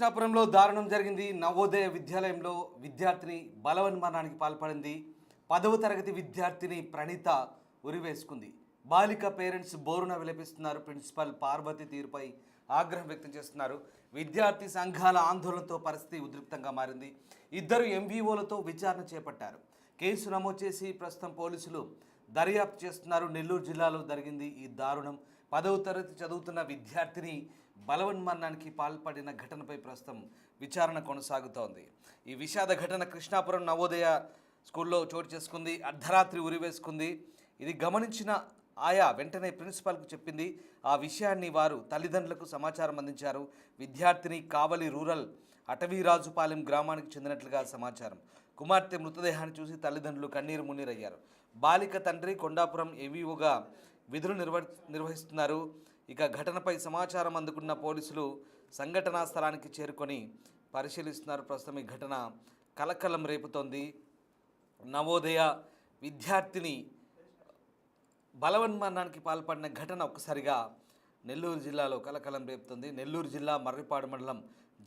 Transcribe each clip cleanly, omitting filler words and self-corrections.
కృష్ణాపురంలో దారుణం జరిగింది. నవోదయ విద్యాలయంలో విద్యార్థిని బలవన్మరణానికి పాల్పడింది. 10వ తరగతి విద్యార్థిని ప్రణీత ఉరివేసుకుంది. బాలిక పేరెంట్స్ బోరున విలపిస్తున్నారు. ప్రిన్సిపల్ పార్వతి తీరుపై ఆగ్రహం వ్యక్తం చేస్తున్నారు. విద్యార్థి సంఘాల ఆందోళనతో పరిస్థితి ఉద్రిక్తంగా మారింది. ఇద్దరు ఎంవీఓలతో విచారణ చేపట్టారు. కేసు నమోదు చేసి ప్రస్తుతం పోలీసులు దర్యాప్తు చేస్తున్నారు. నెల్లూరు జిల్లాలో జరిగింది ఈ దారుణం. 10వ తరగతి చదువుతున్న విద్యార్థిని బలవన్మరణానికి పాల్పడిన ఘటనపై ప్రస్తుతం విచారణ కొనసాగుతోంది. ఈ విషాద ఘటన కృష్ణాపురం నవోదయ స్కూల్లో చోటు చేసుకుంది. అర్ధరాత్రి ఉరివేసుకుంది. ఇది గమనించిన ఆయా వెంటనే ప్రిన్సిపాల్కు చెప్పింది. ఆ విషయాన్ని వారు తల్లిదండ్రులకు సమాచారం అందించారు. విద్యార్థిని కావలి రూరల్ అటవీరాజుపాలెం గ్రామానికి చెందినట్లుగా సమాచారం. కుమార్తె మృతదేహాన్ని చూసి తల్లిదండ్రులు కన్నీరు మున్నీరయ్యారు. బాలిక తండ్రి కొండాపురం ఏవీఓగా విధులు నిర్వహిస్తున్నారు. ఇక ఘటనపై సమాచారం అందుకున్న పోలీసులు సంఘటనా స్థలానికి చేరుకొని పరిశీలిస్తున్నారు. ప్రస్తుతం ఈ ఘటన కలకలం రేపుతోంది. నవోదయ విద్యార్థిని బలవన్మరణానికి పాల్పడిన ఘటన ఒక్కసారిగా నెల్లూరు జిల్లాలో కలకలం రేపుతుంది. నెల్లూరు జిల్లా మర్రిపాడు మండలం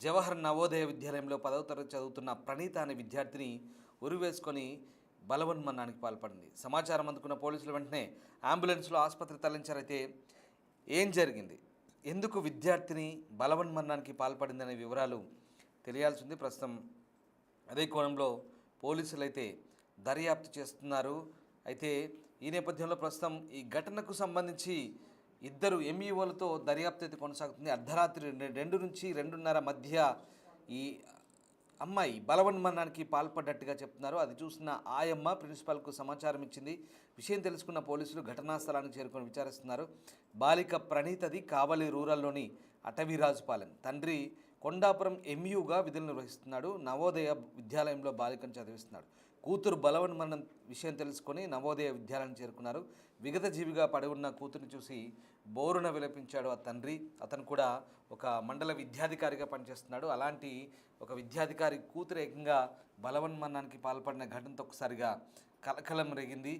జవహర్ నవోదయ విద్యాలయంలో 10వ తరగతి చదువుతున్న ప్రణీత అనే విద్యార్థిని ఉరివేసుకొని బలవన్మరణానికి పాల్పడింది. సమాచారం అందుకున్న పోలీసులు వెంటనే అంబులెన్స్లో ఆసుపత్రి తరలించారైతే ఏం జరిగింది, ఎందుకు విద్యార్థిని బలవన్మరణానికి పాల్పడిందనే వివరాలు తెలియాల్సి ఉంది. ప్రస్తుతం అదే కోణంలో పోలీసులు అయితే దర్యాప్తు చేస్తున్నారు. అయితే ఈ నేపథ్యంలో ప్రస్తుతం ఈ ఘటనకు సంబంధించి ఇద్దరు ఎంఈఓలతో దర్యాప్తు అయితే కొనసాగుతుంది. అర్ధరాత్రి 2 నుంచి 2:30 మధ్య ఈ అమ్మాయి బలవన్మరణానికి పాల్పడ్డట్టుగా చెప్తున్నారు. అది చూసిన ఆయమ్మ ప్రిన్సిపాల్కు సమాచారం ఇచ్చింది. విషయం తెలుసుకున్న పోలీసులు ఘటనా స్థలానికి చేరుకొని విచారిస్తున్నారు. బాలిక ప్రణీతది కావలి రూరల్లోని అటవీరాజుపాలెం. తండ్రి కొండాపురం ఎంయూగా విధులు నిర్వహిస్తున్నాడు. నవోదయ విద్యాలయంలో బాలికను చదివిస్తున్నాడు. కూతురు బలవన్మరణం విషయం తెలుసుకొని నవోదయ విద్యాలయం చేరుకున్నారు. విగత జీవిగా పడి ఉన్న కూతురుని చూసి బోరున విలపించాడు ఆ తండ్రి. అతను కూడా ఒక మండల విద్యాధికారిగా పనిచేస్తున్నాడు. అలాంటి ఒక విద్యాధికారి కూతురు ఏకంగా బలవన్మరణానికి పాల్పడిన ఘటనతో ఒకసారిగా కలకలం రేగింది.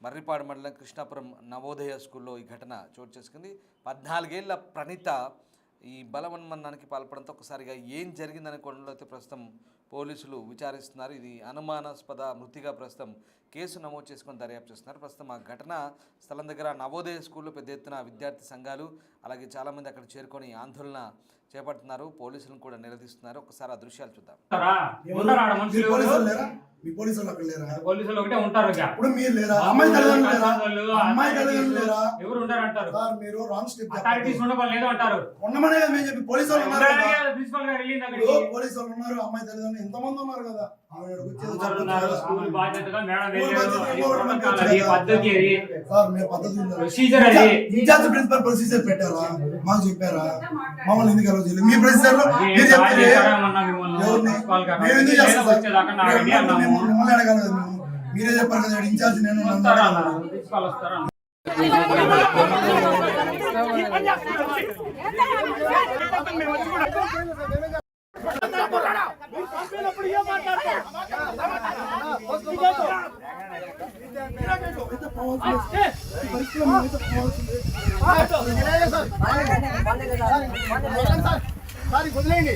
మర్రిపాడు మండలం కృష్ణాపురం నవోదయ స్కూల్లో ఈ ఘటన చోటు చేసుకుంది. 14 ఏళ్ల ప్రణీత ఈ బలవన్మరణానికి పాల్పడంతో ఒకసారిగా ఏం జరిగిందనే కోణంలో అయితే ప్రస్తుతం పోలీసులు విచారిస్తున్నారు. ఇది అనుమానాస్పద మృతిగా ప్రస్తుతం కేసు నమోదు చేసుకొని దర్యాప్తు చేస్తున్నారు. ప్రస్తుతం ఆ ఘటన స్థలం దగ్గర నవోదయ స్కూల్లో పెద్ద ఎత్తున విద్యార్థి సంఘాలు అలాగే చాలామంది అక్కడ చేరుకొని ఆందోళన చేపడుతున్నారు. పోలీసులను కూడా నిలదీస్తున్నారు. ఒకసారి ఆ దృశ్యాలు చూద్దాం. పోలీసులు అక్కడ లేరా? పోలీసులు ఒకటే ఉంటారు. ఇప్పుడు మీరు లేరా? అమ్మాయి తల్లిదండ్రులు లేరా? ఎవరు ఉంటారు అంటారు. సార్ మీరు రాంగ్ స్టెప్ అథారిటీస్ ఉండడం లేదు అంటారు. ఉండమనే కదా మేము చెప్పి పోలీసులు ఉన్నారు కదా. ప్రిన్సిపల్ గారు వెళ్ళింది అక్కడికి. పోలీసులు ఉన్నారు, అమ్మాయి తల్లిదండ్రులు ఎంతమంది ఉన్నారు కదా. స్కూల్ బాధ్యతగా మేడం పద్ధతి సార్ మీరు పద్ధతి ప్రొసీజర్ అది ఇన్ఛార్జ్ ప్రిన్సిపల్ ప్రొసీజర్ పెట్టారా? మాకు చెప్పారా? మమ్మల్ని ఎందుకు అలౌ చేయలేదు? మీ ప్రొసీజర్ లో మీరు చెప్తే మిమ్మల్ని అడగాలి కదా. మేము మీరే చెప్పారు కదా ఇన్ఛార్జ్ నేను ప్రిన్సిపల్ వస్తారా? వదిలేయండి.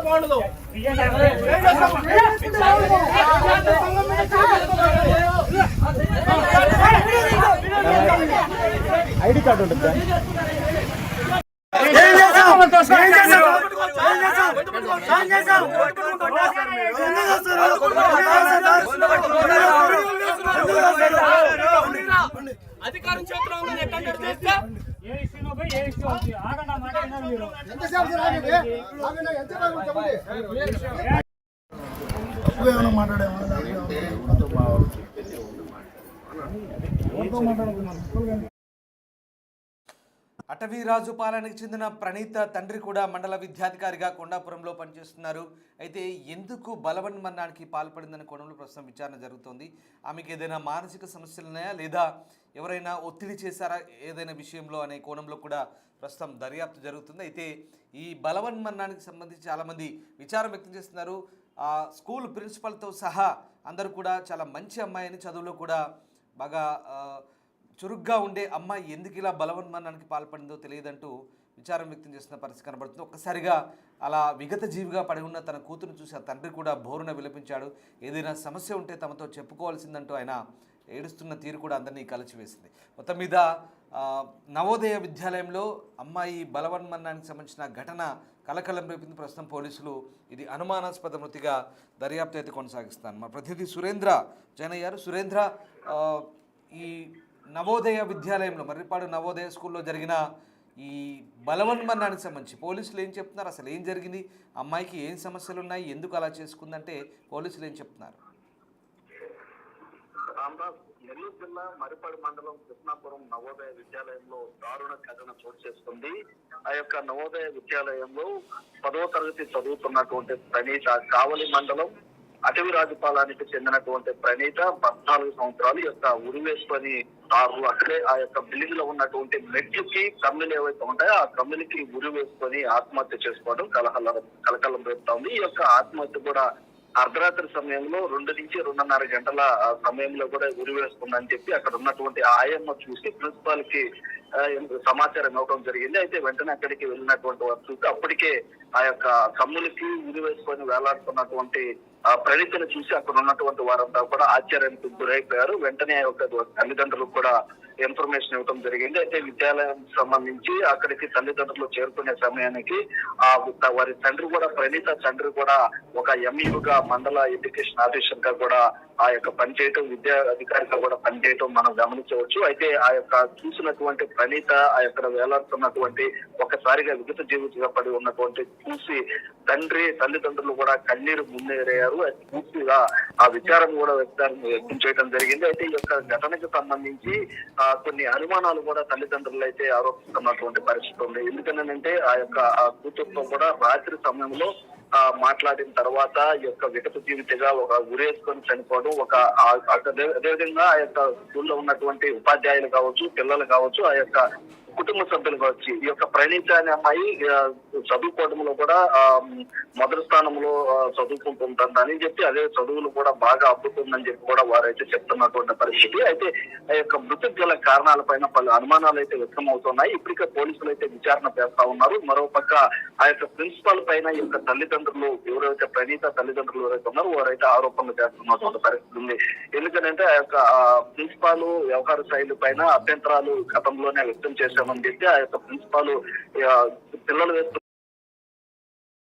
బాగుండదు. ఐడి కార్డు ఉంటుంది. అధికారం చేతిలో ఉందని ఎక్కడ చేస్తే అటవీరాజుపాలెంకి చెందిన ప్రణీత తండ్రి కూడా మండల విద్యాధికారిగా కొండాపురంలో పనిచేస్తున్నారు. అయితే ఎందుకు బలవన్మరణానికి పాల్పడిందనే కోణంలో ప్రస్తుతం విచారణ జరుగుతోంది. ఆమెకి ఏదైనా మానసిక సమస్యలు ఉన్నాయా లేదా ఎవరైనా ఒత్తిడి చేశారా ఏదైనా విషయంలో అనే కోణంలో కూడా ప్రస్తుతం దర్యాప్తు జరుగుతుంది. అయితే ఈ బలవన్మరణానికి సంబంధించి చాలామంది విచారం వ్యక్తం చేస్తున్నారు. స్కూల్ ప్రిన్సిపల్తో సహా అందరూ కూడా చాలా మంచి అమ్మాయిని, చదువులో కూడా బాగా చురుగ్గా ఉండే అమ్మాయి ఎందుకు ఇలా బలవన్మరణానికి పాల్పడిందో తెలియదంటూ విచారం వ్యక్తం చేస్తున్న పరిస్థితి కనబడుతుంది. ఒక్కసారిగా అలా విగత జీవిగా పడి ఉన్న తన కూతురు చూసి ఆ తండ్రి కూడా బోరున విలపించాడు. ఏదైనా సమస్య ఉంటే తమతో చెప్పుకోవాల్సిందంటూ ఆయన ఏడుస్తున్న తీరు కూడా అందరినీ కలిచివేసింది. మొత్తం మీద నవోదయ విద్యాలయంలో అమ్మాయి బలవన్మరణానికి సంబంధించిన ఘటన కలకలం రేపింది. ప్రస్తుతం పోలీసులు ఇది అనుమానాస్పద మృతిగా దర్యాప్తు అయితే కొనసాగిస్తాను. మా ప్రతినిధి సురేంద్ర జాయిన్ అయ్యారు. సురేంద్ర, ఈ నవోదయ విద్యాలయంలో మర్రిపాడు నవోదయ స్కూల్లో జరిగిన ఈ బలవన్మరణానికి సంబంధించి పోలీసులు ఏం చెప్తున్నారు? అసలు ఏం జరిగింది? అమ్మాయికి ఏం సమస్యలు ఉన్నాయి? ఎందుకు అలా చేసుకుందంటే పోలీసులు ఏం చెప్తున్నారు? నెల్లూరు జిల్లా మర్రిపాడు మండలం కృష్ణాపురం నవోదయ విద్యాలయంలో దారుణ ఘటన చోటు చేసుకుంది. ఆ యొక్క నవోదయ విద్యాలయంలో 10వ తరగతి చదువుతున్నటువంటి ప్రణీత, కావలి మండలం అటవీ రాజపాలానికి చెందినటువంటి ప్రణీత 14 సంవత్సరాలు యొక్క ఉరివేసుకొని అక్కడే ఆ యొక్క బిల్డింగ్ లో ఉన్నటువంటి మెట్లుకి కమ్మిలు ఏవైతే ఉంటాయో ఆ కమ్మిలికి ఉరి వేసుకొని ఆత్మహత్య చేసుకోవడం కలకలం రేపుతా ఉంది. ఈ యొక్క ఆత్మహత్య కూడా అర్ధరాత్రి సమయంలో 2 నుంచి 2:30 గంటల సమయంలో కూడా ఉరి వేస్తుందని చెప్పి అక్కడ ఉన్నటువంటి ఆయమ్మ చూసి ప్రిన్సిపాల్ కి సమాచారం ఇవ్వడం జరిగింది. అయితే వెంటనే అక్కడికి వెళ్ళినటువంటి వారు చూసి అప్పటికే ఆ యొక్క కమ్ములకి ఉరి వేసుకొని వేలాడుతున్నటువంటి ప్రణీతను చూసి అక్కడ ఉన్నటువంటి వారంతా కూడా ఆశ్చర్యానికి గురైపోయారు. వెంటనే ఆ యొక్క తల్లిదండ్రులకు కూడా ఇన్ఫర్మేషన్ ఇవ్వడం జరిగింది. అయితే విద్యాలయం సంబంధించి అక్కడికి తల్లిదండ్రులు చేరుకునే సమయానికి వారి తండ్రి కూడా, ప్రణీత తండ్రి కూడా ఒక ఎంఈగా మండల ఎడ్యుకేషన్ ఆఫీసర్ గా కూడా ఆ యొక్క పనిచేయటం, విద్యా అధికారిగా కూడా పనిచేయటం మనం గమనించవచ్చు. అయితే ఆ యొక్క చూసినటువంటి ప్రణీత ఆ యొక్క వేలాడుతున్నటువంటి ఒకసారిగా విగత జీవితంగా పడి ఉన్నటువంటి చూసి తల్లిదండ్రులు కూడా కన్నీరు మున్నేరయ్యారు. పూర్తిగా ఆ విచారం కూడా వ్యక్తం చేయడం జరిగింది. అయితే ఈ యొక్క ఘటనకు సంబంధించి కొన్ని అనుమానాలు కూడా తల్లిదండ్రులు అయితే ఆరోపిస్తున్నటువంటి పరిస్థితి ఉంది. ఎందుకంటే ఆ యొక్క కూతురుతో కూడా రాత్రి సమయంలో మాట్లాడిన తర్వాత ఈ యొక్క విగత జీవితగా ఒక ఉరేసుకొని చనిపోవడం, అదేవిధంగా ఆ యొక్క స్కూల్లో ఉన్నటువంటి ఉపాధ్యాయులు కావచ్చు, పిల్లలు కావచ్చు, ఆ యొక్క కుటుంబ సభ్యులు కావచ్చు, ఈ యొక్క ప్రణీత అనే అమ్మాయి చదువుకోవడంలో కూడా మొదటి స్థానంలో చదువుకుంటుందని చెప్పి, అదే చదువులు కూడా బాగా అబ్బుతుందని చెప్పి కూడా వారైతే చెప్తున్నటువంటి పరిస్థితి. అయితే ఆ యొక్క మృతికి గల కారణాలపైన పలు అనుమానాలు అయితే వ్యక్తం అవుతున్నాయి. ఇప్పటికే పోలీసులు అయితే విచారణ చేస్తా ఉన్నారు. మరోపక్క ఆ యొక్క ప్రిన్సిపాల్ పైన ఈ యొక్క తల్లిదండ్రులు ఎవరైతే ప్రణీత తల్లిదండ్రులు ఎవరైతే ఉన్నారో వారైతే ఆరోపణలు చేస్తున్నటువంటి పరిస్థితి ఉంది. ఎందుకంటే ఆ యొక్క ప్రిన్సిపాల్ వ్యవహార శైలి పైన అభ్యంతరాలు గతంలోనే వ్యక్తం చేశామని చెప్పి ఆ యొక్క ప్రిన్సిపాల్ పిల్లలు వేస్తున్న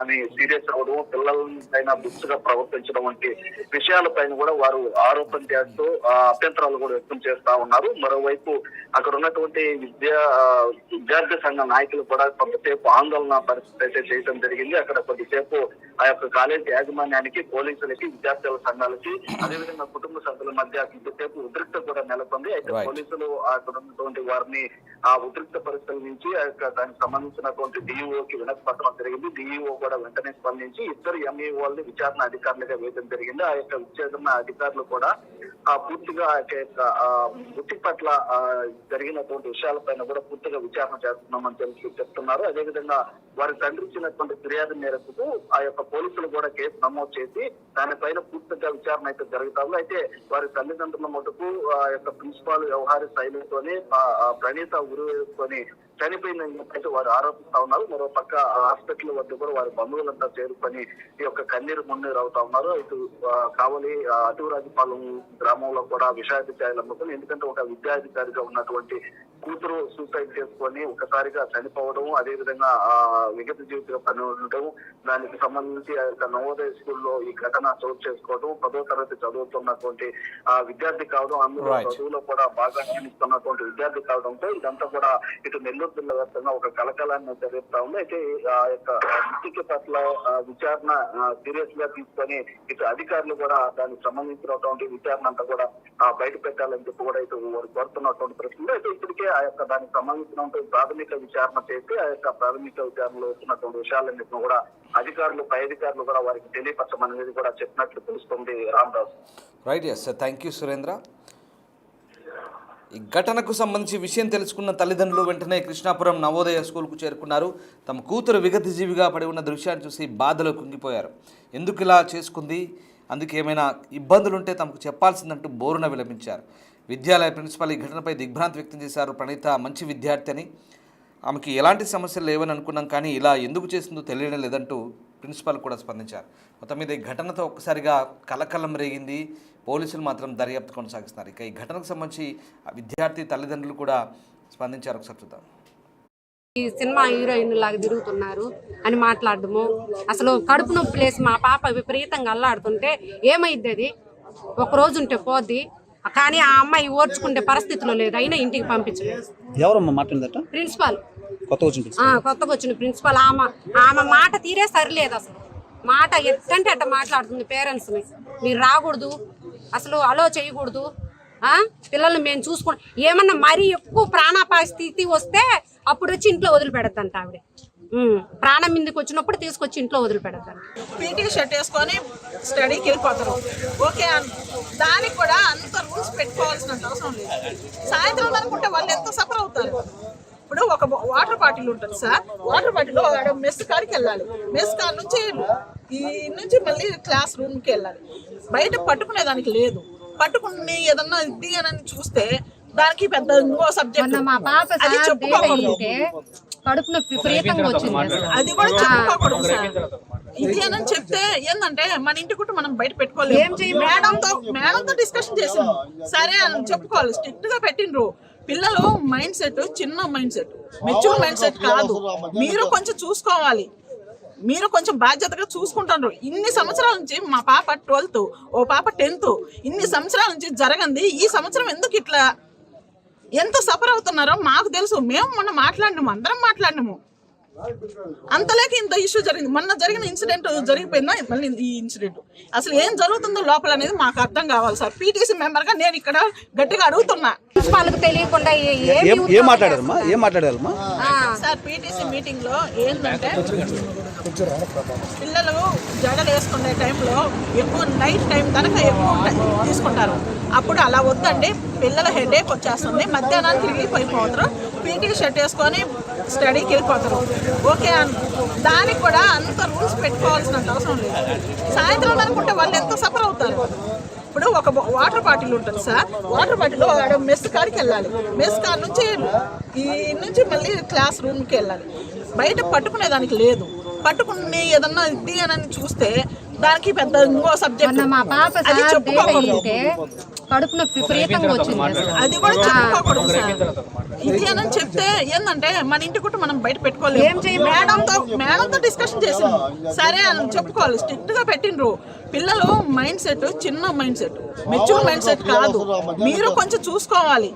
అని సీరియస్ అవ్వడం, పిల్లల పైన దుస్తుగా ప్రవర్తించడం వంటి విషయాలపైన కూడా వారు ఆరోపణ చేస్తూ అభ్యంతరాలు కూడా వ్యక్తం చేస్తా ఉన్నారు. మరోవైపు అక్కడ ఉన్నటువంటి విద్యార్థి సంఘ నాయకులు కూడా కొంతసేపు ఆందోళన పరిస్థితి అయితే చేయడం జరిగింది. అక్కడ కొద్దిసేపు ఆ యొక్క కాలేజీ యాజమాన్యానికి, పోలీసులకి, విద్యార్థుల సంఘాలకి, అదేవిధంగా కుటుంబ సభ్యుల మధ్య కొద్దిసేపు ఉద్రిక్త కూడా నెలకొంది. అయితే పోలీసులు అక్కడ ఉన్నటువంటి వారిని ఆ ఉద్రిక్త పరిస్థితుల నుంచి ఆ యొక్క దానికి సంబంధించినటువంటి డిఈఓకి వినతి పత్రం జరిగింది. డిఈఓ కూడా వెంటనే స్పందించి ఇద్దరు ఎంఈఓల్ని విచారణ అధికారులుగా వేయడం జరిగింది. ఆ యొక్క విచారణ అధికారులు కూడా పూర్తిగా వృత్తి పట్ల జరిగినటువంటి విషయాలపైన కూడా పూర్తిగా విచారణ చేస్తున్నామని చెప్తున్నారు. అదేవిధంగా వారి తండ్రి ఇచ్చినటువంటి ఫిర్యాదు మేరకు ఆ యొక్క పోలీసులు కూడా కేసు నమోదు చేసి దానిపైన పూర్తిగా విచారణ అయితే జరుగుతాము. అయితే వారి తల్లిదండ్రుల మటుకు ఆ యొక్క ప్రిన్సిపాల్ వ్యవహార శైలితోనే ప్రణీత ఉరి వేసుకొని చనిపోయిందని చెప్పి వారు ఆరోపిస్తా ఉన్నారు. మరో పక్క హాస్పిటల్ వద్ద కూడా వారి బంధువులంతా చేరుకొని ఈ యొక్క కన్నీరు మున్నీరు అవుతా ఉన్నారు. ఇటు కావలి అటవీరాజపాలెం గ్రామంలో కూడా విషయాధికారులు అమ్ముకొని, ఎందుకంటే ఒక విద్యాధికారిగా ఉన్నటువంటి కూతురు సూసైడ్ చేసుకొని ఒకసారిగా చనిపోవడం, అదేవిధంగా విగత జీవితంగా పని ఉండటం, దానికి సంబంధించి ఆ యొక్క నవోదయ స్కూల్లో ఈ ఘటన చోటు చేసుకోవడం, 10వ తరగతి చదువుతున్నటువంటి విద్యార్థి కావడం, అందులో చదువులో కూడా బాగా క్షీణిస్తున్నటువంటి విద్యార్థి కావడంతో ఇదంతా కూడా ఇటు నెల్లూరు జిల్లా వ్యాప్తంగా ఒక కలకలాన్ని జరుగుతా ఉంది. అయితే ఆ యొక్క మృతికి పట్ల విచారణ సీరియస్ గా తీసుకొని ఇటు అధికారులు కూడా దానికి సంబంధించినటువంటి విచారణ అంతా కూడా బయట పెట్టాలని చెప్పి కూడా ఇటు కోరుతున్నటువంటి ప్రశ్నలు. అయితే ఇప్పటికే ఆ యొక్క దానికి సంబంధించినటువంటి ప్రాథమిక విచారణ చేసి ఆ యొక్క ప్రాథమిక విచారణలో వచ్చినటువంటి విషయాలన్నింటినీ కూడా అధికారులు, పై అధికారులు కూడా వారికి తెలియపరచమనేది కూడా చెప్పినట్లు తెలుస్తుంది. Ramdas. Right, yes sir, thank you Surendra. ఈ ఘటనకు సంబంధించి విషయం తెలుసుకున్న తల్లిదండ్రులు వెంటనే కృష్ణాపురం నవోదయ స్కూల్కు చేరుకున్నారు. తమ కూతురు విగత జీవిగా పడి ఉన్న దృశ్యాన్ని చూసి బాధలో కుంగిపోయారు. ఎందుకు ఇలా చేసుకుంది, అందుకు ఏమైనా ఇబ్బందులుంటే తమకు చెప్పాల్సిందంటూ బోరున విలపించారు. విద్యాలయ ప్రిన్సిపాల్ ఈ ఘటనపై దిగ్భ్రాంతి వ్యక్తం చేశారు. ప్రణీత మంచి విద్యార్థి అని, ఆమెకి ఎలాంటి సమస్యలు లేవని అనుకున్నాం, కానీ ఇలా ఎందుకు చేసిందో తెలియడం లేదంటూ ప్రిన్సిపాల్ కూడా స్పందించారు. మొత్తం మీద ఈ ఘటనతో ఒక్కసారిగా కలకలం రేగింది. పోలీసులు మాత్రం దర్యాప్తు కొనసాగిస్తున్నారు. ఇక ఈ ఘటనకు సంబంధించి విద్యార్థి తల్లిదండ్రులు కూడా స్పందించారు. ఒకసారి చూద్దాం. ఈ సినిమా హీరోయిన్ లాగా తిరుగుతున్నారు అని మాట్లాడము. అసలు కడుపు నొప్పి లేసి మా పాప విపరీతంగా అల్లాడుతుంటే ఏమైద్ది, అది ఒక రోజు ఉంటే పోద్ది. కానీ ఆ అమ్మాయి ఓర్చుకుంటే పరిస్థితిలో లేదు, అయినా ఇంటికి పంపించలేదు. ఎవరమ్మా మాట్లాడిందట? ప్రిన్సిపాల్, కొత్తగా వచ్చిన ప్రిన్సిపాల్. ఆమె మాట తీరే సరిలేదు. అసలు మాట ఎట్టంటే అట్ట మాట్లాడుతుంది పేరెంట్స్ని. మీరు రాకూడదు, అసలు అలో చేయకూడదు, పిల్లల్ని మేము చూసుకుంటాం. ఏమన్నా మరీ ఎక్కువ ప్రాణాపాయ స్థితి వస్తే అప్పుడు వచ్చి ఇంట్లో వదిలిపెడద్దంట ఆవిడ. ప్రాణం మీదకి వచ్చినప్పుడు తీసుకొచ్చి ఇంట్లో వదిలిపెడతాను. పీటీ షర్ట్ వేసుకొని స్టడీకి వెళ్ళిపోతారు, ఓకే. దానికి కూడా అంత రూల్స్ పెట్టుకోవాల్సినంత అవసరం లేదు. సాయంత్రం అనుకుంటే వాళ్ళు ఎంత సఫర్ అవుతారు. ఇప్పుడు ఒక వాటర్ బాటిల్ ఉంటుంది సార్, వాటర్ బాటిల్ మెస్ కాడికి వెళ్ళాలి, మెస్ కాడి నుంచి నుంచి మళ్ళీ క్లాస్ రూమ్కి వెళ్ళాలి. బయట పట్టుకునేదానికి లేదు. పట్టుకుని ఏదన్నా ఇది అని చూస్తే దానికి పెద్ద ఇంకో సబ్జెక్ట్ అది చెప్పుకోకూడదు, కడుపు నొప్పి విపరీతంగా వచ్చింది. అది కూడా చెప్పుకోకూడదు సార్. ఇది అని చెప్తే ఏంటంటే మన ఇంటి కూడా మనం బయట పెట్టుకోలేదు. మేడంతో డిస్కషన్ చేసాం, సరే అని చెప్పుకోవాలి. స్ట్రిక్ట్ గా పెట్టిండ్రు. పిల్లలు మైండ్ సెట్ చిన్న mind set, mature mind set కాదు. మీరు కొంచెం చూసుకోవాలి, మీరు కొంచెం బాధ్యతగా చూసుకుంటారు. ఇన్ని సంవత్సరాల నుంచి మా పాప 12th, ఓ పాప 10th, ఇన్ని సంవత్సరాల నుంచి జరగంది. ఈ సంవత్సరం ఎందుకు ఇట్లా ఎంత సఫర్ అవుతున్నారో మాకు తెలుసు. మేము మొన్న మాట్లాడినాము, అందరం మాట్లాడినాము. అంతలేక ఇంత ఇష్యూ జరిగింది. మొన్న జరిగిన ఇన్సిడెంట్ జరిగిపోయిందా మళ్ళీ ఈ ఇన్సిడెంట్? అసలు ఏం జరుగుతుందో లోపల అనేది మాకు అర్థం కావాలి సార్. పీటీసీ మెంబర్ గా నేను ఇక్కడ గట్టిగా అడుగుతున్నా. వాళ్ళకి తెలియకుండా ఏం మాట్లాడారమ్మా సార్? పీటీసీ మీటింగ్ లో ఏంటంటే పిల్లలు జడలు వేసుకునే టైంలో ఎక్కువ నైట్ టైం కనుక ఎక్కువ తీసుకుంటారు. అప్పుడు అలా వద్దండి, పిల్లల హెడేక్ వచ్చేస్తుంది, మధ్యాహ్నానికి రిలీఫ్ అయిపోతారు, పీటీ షర్ట్ వేసుకొని స్టడీకి వెళ్ళిపోతారు, ఓకే. దానికి కూడా అంత రూల్స్ పెట్టుకోవాల్సినంత అవసరం లేదు. సాయంత్రం అనుకుంటే వాళ్ళు ఎంత సఫర్ అవుతారు. ఇప్పుడు ఒక వాటర్ బాటిల్ ఉంటుంది సార్, వాటర్ బాటిల్ మెస్ కాడికి వెళ్ళాలి, మెస్ కాడి నుంచి మళ్ళీ క్లాస్ రూమ్కి వెళ్ళాలి. బయట పట్టుకునేదానికి లేదు. పట్టుకుని ఏదన్నా ఇది అని చూస్తే దానికి పెద్ద ఇంకో సబ్జెక్ట్ అది చెప్పుకోకూడదు, కడుపు నొప్పి విపరీతంగా వచ్చింది. అది కూడా చెప్పుకోకూడదు సార్. ఇది అని చెప్తే ఏంటంటే మన ఇంటి కూడా మనం బయట పెట్టుకోలేదు. మేడంతో డిస్కషన్ చేసాము, సరే అని చెప్పుకోవాలి. స్ట్రిక్ట్ గా పెట్టిండ్రు. పిల్లలు మైండ్ సెట్ చిన్న mind set, mature mind set కాదు. మీరు కొంచెం చూసుకోవాలి,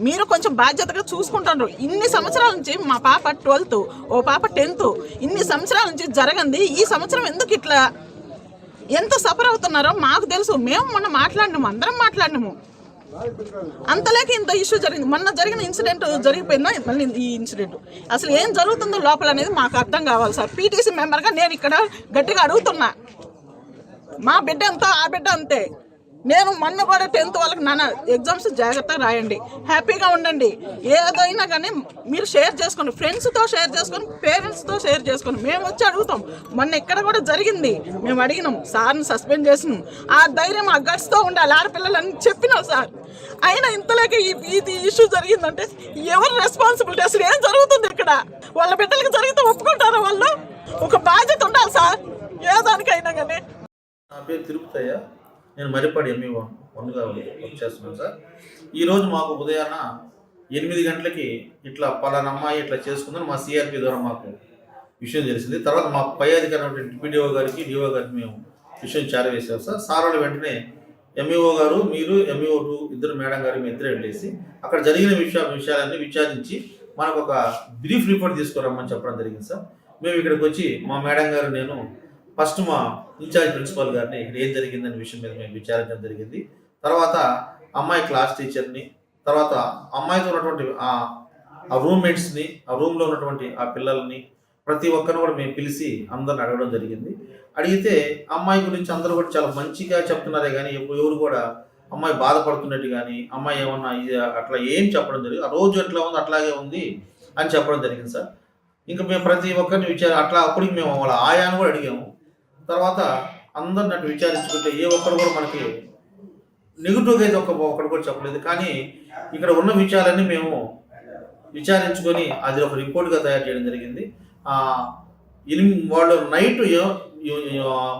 మీరు కొంచెం బాధ్యతగా చూసుకుంటారు. ఇన్ని సంవత్సరాల నుంచి మా పాప 12th, ఓ పాప 10th, ఇన్ని సంవత్సరాల నుంచి జరగంది. ఈ సంవత్సరం ఎందుకు ఇట్లా ఎంత సఫర్ అవుతున్నారో మాకు తెలుసు. మేము మొన్న మాట్లాడినాము, అందరం మాట్లాడినాము. అంతలేక ఇంత ఇష్యూ జరిగింది. మొన్న జరిగిన ఇన్సిడెంట్ జరిగిపోయిందా మళ్ళీ ఈ ఇన్సిడెంట్? అసలు ఏం జరుగుతుందో లోపల అనేది మాకు అర్థం కావాలి సార్. పీటీసీ మెంబర్ గా నేను ఇక్కడ గట్టిగా అడుగుతున్నా. మా బిడ్డ ఎంతో ఆ బిడ్డ అంతే. నేను మొన్న కూడా 10th వాళ్ళకి నాన్న ఎగ్జామ్స్ జాగ్రత్తగా రాయండి, హ్యాపీగా ఉండండి, ఏదైనా కానీ మీరు షేర్ చేసుకోండి, ఫ్రెండ్స్తో షేర్ చేసుకొని, పేరెంట్స్తో షేర్ చేసుకోండి. మేము వచ్చి అడుగుతాం. మొన్న ఇక్కడ కూడా జరిగింది, మేము అడిగినాం, సార్ని సస్పెండ్ చేసినాం. ఆ ధైర్యం ఆ గట్స్తో ఉండాలి ఆడపిల్లలు అని చెప్పినాం సార్. అయినా ఇంతలేక ఇది ఇష్యూ జరిగిందంటే ఎవరు రెస్పాన్సిబిలిటీ? అసలు ఏం జరుగుతుంది ఇక్కడ? వాళ్ళ బిడ్డలకి జరిగితే ఒప్పుకుంటారా వాళ్ళు? ఒక బాధ్యత ఉండాలి సార్ ఏదానికైనా కానీ. నా పేరు తిరుపతయ్య, నేను మరిపాడు ME1 వర్క్ చేస్తున్నాను సార్. ఈరోజు మాకు ఉదయాన 8 గంటలకి ఇట్లా పలానా అమ్మాయి ఇట్లా చేసుకుందని మా CRP ద్వారా మాకు విషయం తెలిసింది. తర్వాత మా పై అధికారి PDO గారికి, DO గారికి మేము విషయం చేరవేసాం సార్. సార్ వాళ్ళు వెంటనే MEO గారు, మీరు MEO2 ఇద్దరు మేడం గారు, మీ ఇద్దరు వెళ్ళేసి అక్కడ జరిగిన విషయాలన్నీ విచారించి మనకు ఒక బ్రీఫ్ రిపోర్ట్ తీసుకురమ్మని చెప్పడం జరిగింది సార్. మేము ఇక్కడికి వచ్చి మా మేడం గారు, నేను ఫస్ట్ మా ఇన్ఛార్జ్ ప్రిన్సిపాల్ గారిని ఇక్కడ ఏం జరిగిందనే విషయం మీద మేము విచారించడం జరిగింది. తర్వాత అమ్మాయి క్లాస్ టీచర్ని, తర్వాత అమ్మాయితో ఉన్నటువంటి ఆ రూమ్మేట్స్ని, ఆ రూమ్లో ఉన్నటువంటి ఆ పిల్లల్ని, ప్రతి ఒక్కరిని కూడా మేము పిలిచి అందరిని అడగడం జరిగింది. అడిగితే అమ్మాయి గురించి అందరూ కూడా చాలా మంచిగా చెప్తున్నారే కానీ ఎవరు కూడా అమ్మాయి బాధపడుతున్నట్టు కానీ, అమ్మాయి ఏమన్నా అట్లా ఏం చెప్పడం జరిగింది. ఆ రోజు ఎట్లా ఉంది అట్లాగే ఉంది అని చెప్పడం జరిగింది సార్. ఇంకా మేము ప్రతి ఒక్కరిని అట్లా అప్పటికి మేము వాళ్ళ ఆయాను కూడా అడిగాము. తర్వాత అందరిని అటు విచారించుకుంటే ఏ ఒక్కరు కూడా మనకి నెగిటివ్గా అయితే ఒకటి కూడా చెప్పలేదు. కానీ ఇక్కడ ఉన్న విషయాలన్నీ మేము విచారించుకొని అది ఒక రిపోర్ట్గా తయారు చేయడం జరిగింది. వాళ్ళు నైట్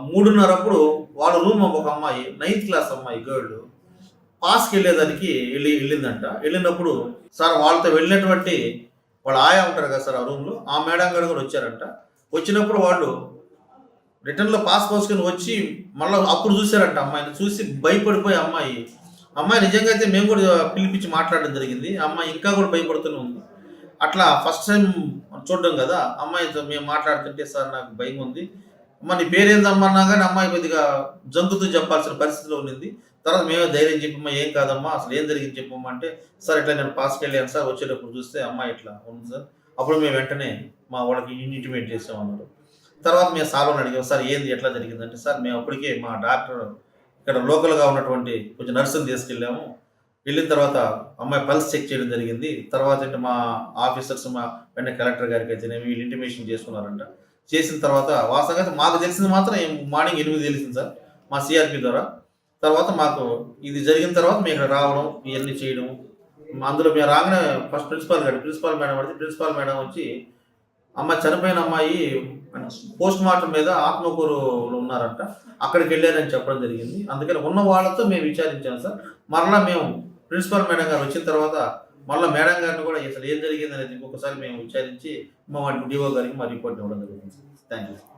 3:30 అప్పుడు వాళ్ళ రూమ్ ఒక అమ్మాయి 9th క్లాస్ అమ్మాయి గర్ల్ పాస్కి వెళ్ళేదానికి వెళ్ళిందంట. వెళ్ళినప్పుడు సార్ వాళ్ళతో వెళ్ళినటువంటి వాళ్ళ ఆయా ఉంటారు కదా సార్ ఆ రూమ్లో, ఆ మేడం గారు కూడా వచ్చారంట. వచ్చినప్పుడు వాళ్ళు రిటర్న్లో పాస్ పోసుకొని వచ్చి మళ్ళీ అప్పుడు చూశారంట అమ్మాయిని. చూసి భయపడిపోయి అమ్మాయి నిజంగా అయితే మేము కూడా పిలిపించి మాట్లాడడం జరిగింది. అమ్మాయి ఇంకా కూడా భయపడుతూనే ఉంది. అట్లా ఫస్ట్ టైం చూడడం కదా, అమ్మాయితో మేము మాట్లాడుతుంటే సార్ నాకు భయం ఉంది, అమ్మ నీ పేరేందమ్మన్నా కానీ అమ్మాయి కొద్దిగా జంకుతూ చెప్పాల్సిన పరిస్థితిలో ఉన్నింది. తర్వాత మేమే ధైర్యం చెప్పమ్మా ఏం కాదమ్మా అసలు ఏం జరిగింది చెప్పమ్మా అంటే, సార్ ఇట్లా నేను పాస్కి వెళ్ళాను సార్, వచ్చేటప్పుడు చూస్తే అమ్మాయి ఇట్లా ఉంది సార్. అప్పుడు మేము వెంటనే మా వాళ్ళకి ఇంటిమేట్ చేసామన్నారు. తర్వాత మేము సార్ని అడిగాం, సార్ ఏంది ఎట్లా జరిగిందంటే, సార్ మేము అప్పటికే మా డాక్టర్ ఇక్కడ లోకల్గా ఉన్నటువంటి కొంచెం నర్సుని తీసుకెళ్ళాము. వెళ్ళిన తర్వాత అమ్మాయి పల్స్ చెక్ చేయడం జరిగింది. తర్వాత అంటే మా ఆఫీసర్స్ మా వెంటనే కలెక్టర్ గారికి అయితే వీళ్ళు ఇంటిమేషన్ చేసుకున్నారంట. చేసిన తర్వాత వాస్తవంగా మాకు తెలిసింది మాత్రం మార్నింగ్ 8 తెలిసింది సార్ మా సిఆర్పి ద్వారా. తర్వాత మాకు ఇది జరిగిన తర్వాత మేము ఇక్కడ రావడం ఇవన్నీ చేయడం, అందులో మేము రాగానే ఫస్ట్ ప్రిన్సిపాల్ మేడం వచ్చి అమ్మాయి చనిపోయిన అమ్మాయి పోస్ట్ మార్టం మీద ఆత్మకూరులో ఉన్నారంట, అక్కడికి వెళ్ళారని చెప్పడం జరిగింది. అందుకని ఉన్న వాళ్ళతో మేము విచారించాము సార్. మరలా మేము ప్రిన్సిపాల్ మేడం గారు వచ్చిన తర్వాత మళ్ళీ మేడం గారిని కూడా అసలు ఏం జరిగింది అనేది ఇంకొకసారి మేము విచారించి మా డిఓ గారికి మా రిపోర్ట్ ఇవ్వడం జరిగింది. Thank you.